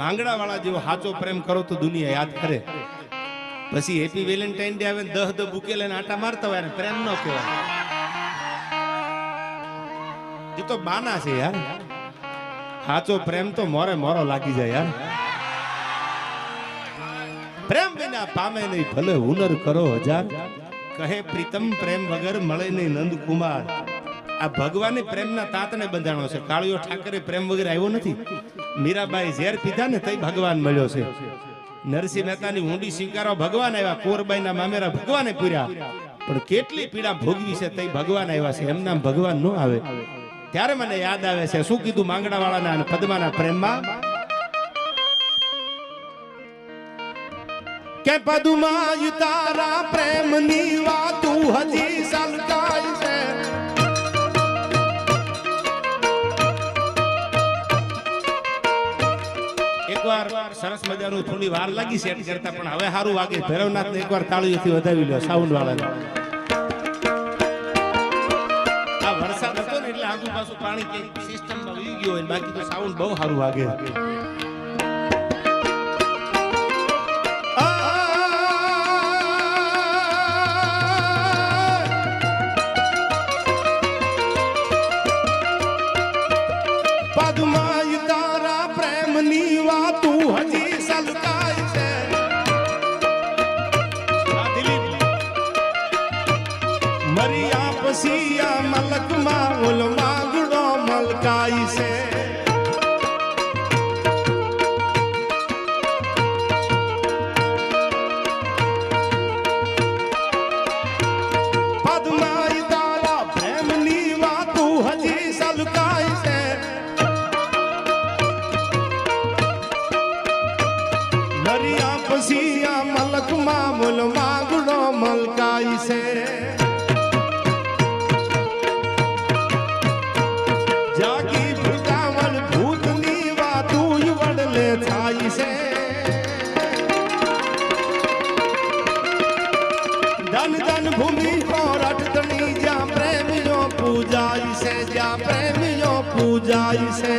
માંગડા વાળા જેવો સાચો પ્રેમ કરો તો દુનિયા યાદ કરે. પછી હેપી વેલેન્ટાઇન ડે આવે ને 10 બુકે લઈને આટા મારતા હોય ને પ્રેમ ન કહેવાય. એ તો બાના છે યાર. સાચો પ્રેમ તો મોરે મોરો લાગી જાય યાર. પ્રેમ વિના પામે નહીં ભલે હુનર કરો હજાર, કહે પ્રીતમ પ્રેમ વગર મળે નહીં નંદકુમાર. આ ભગવાને પ્રેમના તાતને બંધાણો છે. કાળિયો ઠાકરે પ્રેમ વગર આવ્યો નથી. મીરાબાઈ ઝેર પીધા ને તઈ ભગવાન મળ્યો છે. નરસિંહ મહેતાની ઊંડી સ્વીકારો ભગવાન આવ્યા. કોરબાઈના મામેરા ભગવાને પૂર્યા. પણ કેટલી પીડા ભોગવી છે તઈ ભગવાન આવ્યા છે. એમના ભગવાન ન આવે. ત્યારે મને યાદ આવે છે શું કીધું માંગડા વાળાના અને પદ્માના પ્રેમમાં કે પદ્મા તારા પ્રેમની વાતું હજી સલકાય છે. એકવાર સરસ મજાનું થોડી વાર લાગી સેટ કરતા પણ હવે સારું વાગે. ભૈરવનાથને એકવાર તાળીઓથી વધાવી લ્યો સાઉન્ડ વાળાને. આ વરસાદ હતો ને એટલે આજુબાજુ પાણી કે સિસ્ટમમાં વહી ગયો હોય, બાકી તો સાઉન્ડ બહુ સારું વાગે. પદ્મા તારા પ્રેમની વાતું હજી સલકાય છે. મરિયા પછી આ મલકમાં ઓલ માંગડો મલકાય છે. પદ્મા તારા પ્રેમની વાતું હજી સલકાય છે. મરિયા પછી આ મલકમાં ઓલ માંગડો મલકાય છે. જાગી ભૂતાવળ ભૂતની વાતું વડલે થાય છે. ધન ધન ભૂમિ પર અટતણી જ્યાં પ્રેમીઓ પૂજાય છે, જ્યાં પ્રેમીઓ પૂજાય છે.